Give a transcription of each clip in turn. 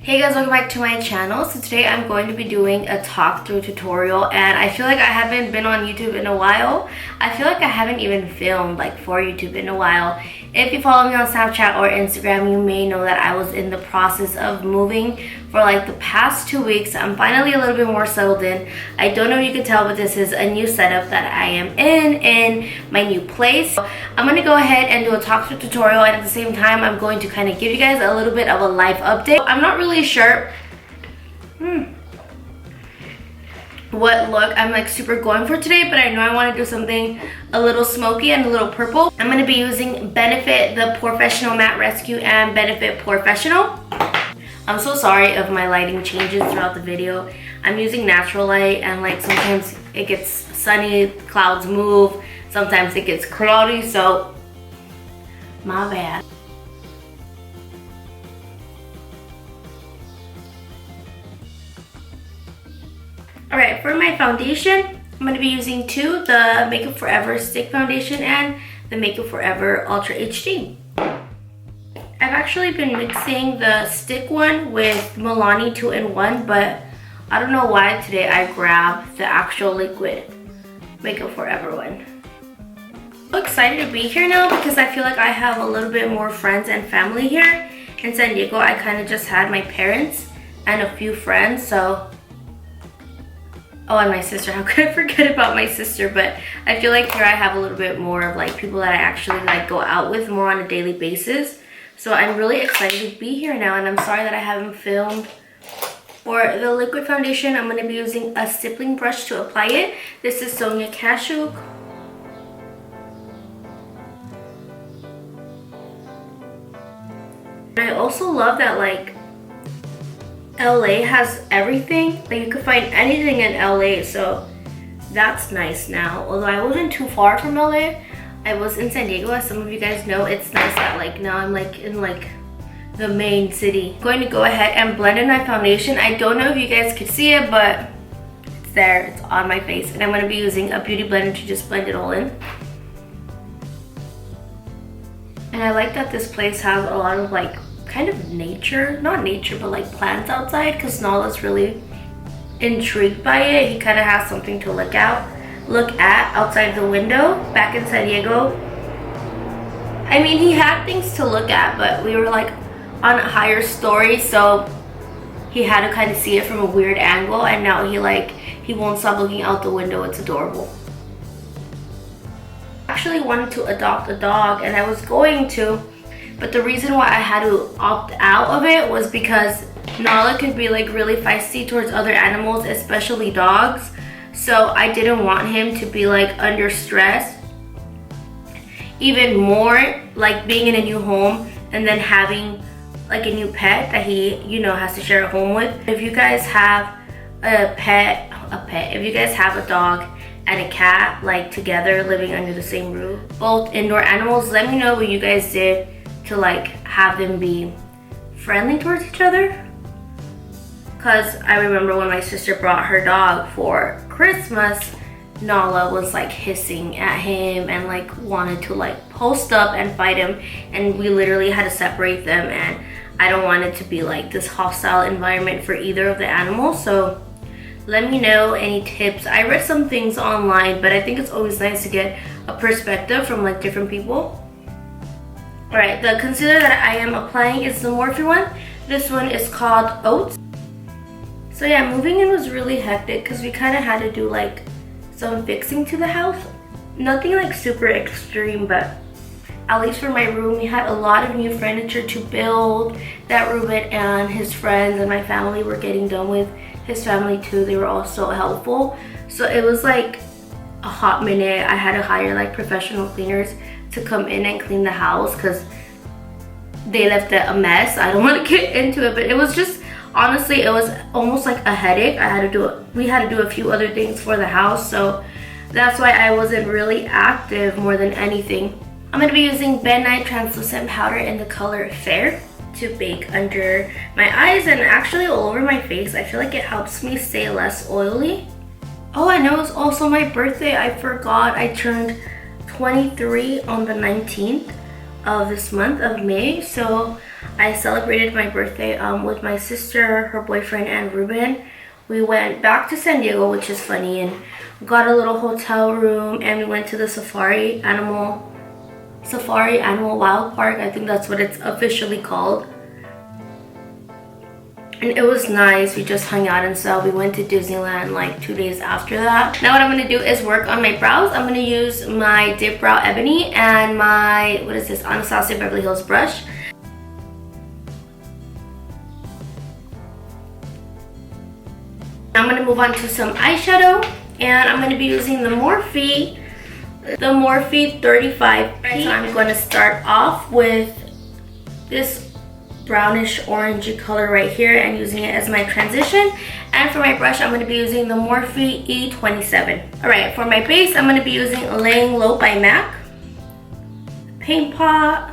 Hey guys, welcome back to my channel. So today I'm going to be doing a talk through tutorial, and I feel like I haven't been on YouTube in a while. I feel like I haven't even filmed like for YouTube in a while. If you follow me on Snapchat or Instagram, you may know that I was in the process of moving for like the past 2 weeks. I'm finally a little bit more settled in. I don't know if you can tell, but this is a new setup that I am in my new place. So I'm going to go ahead and do a talk through tutorial, and at the same time I'm going to kind of give you guys a little bit of a life update. I'm not really sure what look I'm like super going for today, but I know I want to do something a little smoky and a little purple. I'm going to be using Benefit the Porefessional Matte Rescue and Benefit Porefessional. I'm so sorry if my lighting changes throughout the video. I'm using natural light, and like sometimes it gets sunny, clouds move, sometimes it gets cloudy, so my bad. Alright, for my foundation, I'm going to be using two, the Makeup Forever Stick Foundation and the Makeup Forever Ultra HD. I've actually been mixing the stick one with Milani 2-in-1, but I don't know why today I grabbed the actual liquid Makeup Forever one. I'm so excited to be here now because I feel like I have a little bit more friends and family here. In San Diego, I kind of just had my parents and a few friends, so... Oh, and my sister. How could I forget about my sister? But I feel like here I have a little bit more of like people that I actually like go out with more on a daily basis. So I'm really excited to be here now, and I'm sorry that I haven't filmed. For the liquid foundation, I'm going to be using a stippling brush to apply it. This is Sonia Cashew. I also love that like LA has everything. Like you could find anything in LA, so that's nice now. Although I wasn't too far from LA, I was in San Diego, as some of you guys know. It's nice that like now I'm like in like the main city. I'm going to go ahead and blend in my foundation. I don't know if you guys could see it, but it's there, it's on my face, and I'm going to be using a beauty blender to just blend it all in. And I like that this place has a lot of like kind of nature, not nature, but like plants outside, because Nala's really intrigued by it. He kind of has something to look at outside the window back in San Diego. I mean, he had things to look at, but we were like on a higher story, so he had to kind of see it from a weird angle, and now he won't stop looking out the window. It's adorable. I actually wanted to adopt a dog, and I was going to, but the reason why I had to opt out of it was because Nala could be like really feisty towards other animals, especially dogs. So I didn't want him to be like under stress. Even more like being in a new home and then having like a new pet that he, you know, has to share a home with. If you guys have if you guys have a dog and a cat like together living under the same roof, both indoor animals, let me know what you guys did to like have them be friendly towards each other. Because I remember when my sister brought her dog for Christmas, Nala was like hissing at him and like wanted to like post up and fight him, and we literally had to separate them, and I don't want it to be like this hostile environment for either of the animals. So let me know any tips. I read some things online, but I think it's always nice to get a perspective from like different people. Alright, the concealer that I am applying is the Morphe one. This one is called Oats. So yeah, moving in was really hectic because we kind of had to do like some fixing to the house. Nothing like super extreme, but at least for my room, we had a lot of new furniture to build that Ruben and his friends and my family were getting done with. His family too, they were all so helpful. So it was like a hot minute. I had to hire like professional cleaners to come in and clean the house because they left it a mess. I don't want to get into it, but it was just, honestly, it was almost like a headache. We had to do a few other things for the house, so that's why I wasn't really active more than anything. I'm going to be using Ben Nye Translucent Powder in the color Fair to bake under my eyes and actually all over my face. I feel like it helps me stay less oily. Oh, I know it's also my birthday. I forgot I turned 23 on the 19th of this month of May. So I celebrated my birthday with my sister, her boyfriend, and Ruben. We went back to San Diego, which is funny, and got a little hotel room, and we went to the Safari Animal Wild Park. I think that's what it's officially called. And it was nice. We just hung out and stuff. We went to Disneyland like 2 days after that. Now what I'm going to do is work on my brows. I'm going to use my Dip Brow Ebony and my, what is this, Anastasia Beverly Hills brush. I'm going to move on to some eyeshadow. And I'm going to be using the Morphe 35. So I'm going to start off with this brownish orangey color right here and using it as my transition. And for my brush, I'm going to be using the Morphe E27. Alright, for my base, I'm going to be using Laying Low by MAC, Paint Pot,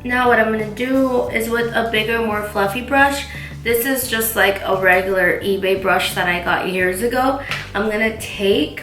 Now what I'm going to do is with a bigger, more fluffy brush. This is just like a regular eBay brush that I got years ago. I'm going to take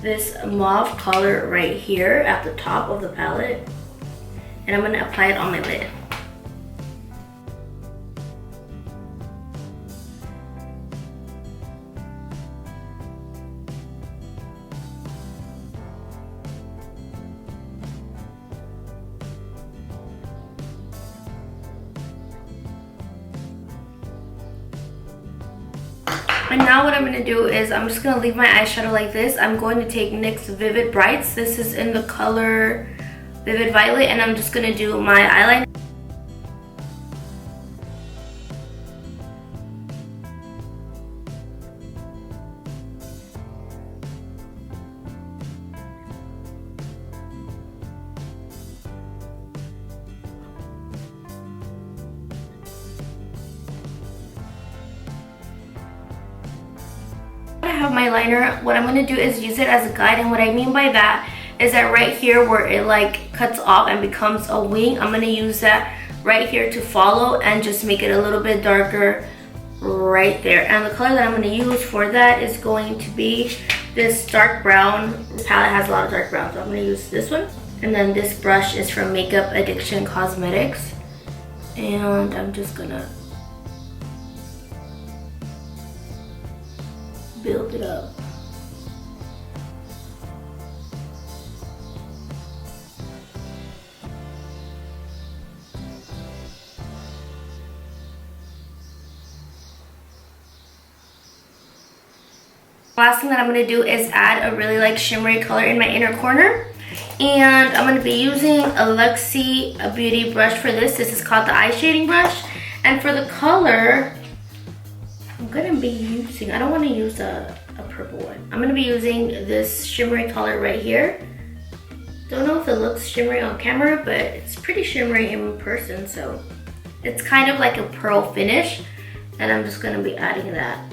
this mauve color right here at the top of the palette, and I'm going to apply it on my lid. And now what I'm going to do is I'm just going to leave my eyeshadow like this. I'm going to take NYX Vivid Brights. This is in the color Vivid Violet, and I'm just going to do my eyeliner. I have my liner. What I'm going to do is use it as a guide, and what I mean by that is that right here where it like cuts off and becomes a wing, I'm going to use that right here to follow and just make it a little bit darker right there. And the color that I'm going to use for that is going to be this dark brown. This palette has a lot of dark brown, so I'm going to use this one. And then this brush is from Makeup Addiction Cosmetics, and I'm just going to build it up. Last thing that I'm going to do is add a really like shimmery color in my inner corner, and I'm going to be using a Luxie Beauty brush for this. This is called the eye shading brush, and for the color I'm going to be using, I don't want to use a purple one. I'm going to be using this shimmery color right here. Don't know if it looks shimmery on camera, but it's pretty shimmery in person. So it's kind of like a pearl finish, and I'm just going to be adding that.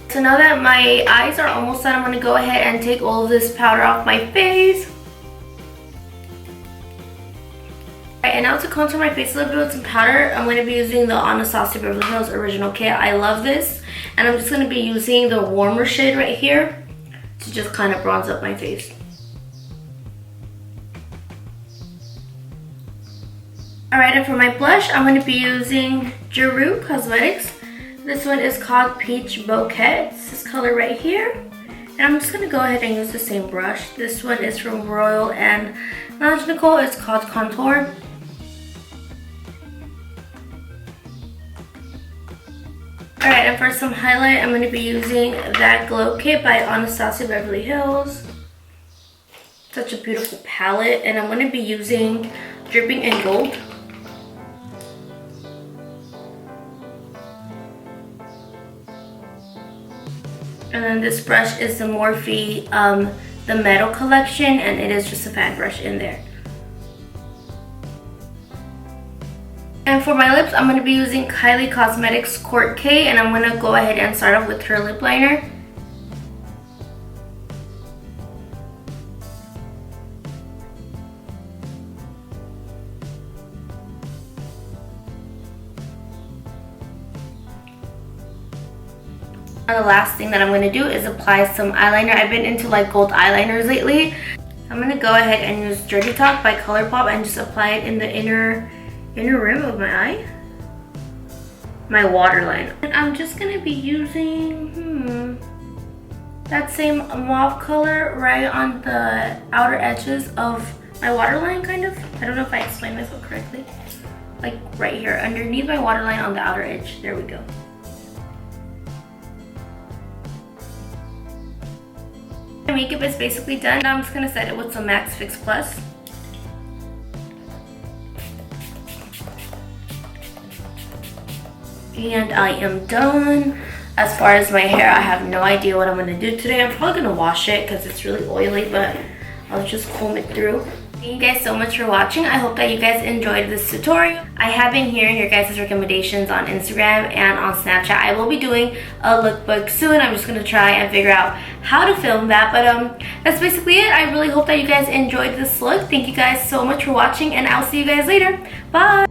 So now that my eyes are almost done, I'm going to go ahead and take all of this powder off my face. And now to contour my face a little bit with some powder, I'm going to be using the Anastasia Beverly Hills Original Kit. I love this. And I'm just going to be using the warmer shade right here to just kind of bronze up my face. Alright, and for my blush, I'm going to be using Jouer Cosmetics. This one is called Peach Bouquet. It's this color right here. And And I'm just going to go ahead and use the same brush. This one is from Royal and Magical. It's called Contour. Alright, and for some highlight, I'm going to be using that Glow Kit by Anastasia Beverly Hills. Such a beautiful palette. And I'm going to be using Dripping in Gold. And then this brush is the Morphe, the Metal Collection, and it is just a fan brush in there. And for my lips, I'm going to be using Kylie Cosmetics Kourt K, and I'm going to go ahead and start off with her lip liner. And the last thing that I'm going to do is apply some eyeliner. I've been into like gold eyeliners lately. I'm going to go ahead and use Dirty Talk by ColourPop and just apply it in the inner rim of my eye. My waterline. And I'm just going to be using that same mauve color right on the outer edges of my waterline, kind of. I don't know if I explained myself correctly. Like right here, underneath my waterline on the outer edge. There we go. My makeup is basically done. Now I'm just going to set it with some Max Fix Plus. And I am done. As far as my hair, I have no idea what I'm going to do today. I'm probably going to wash it because it's really oily, but I'll just comb it through. Thank you guys so much for watching. I hope that you guys enjoyed this tutorial. I have been hearing your guys' recommendations on Instagram and on Snapchat. I will be doing a lookbook soon. I'm just going to try and figure out how to film that. But that's basically it. I really hope that you guys enjoyed this look. Thank you guys so much for watching, and I'll see you guys later. Bye!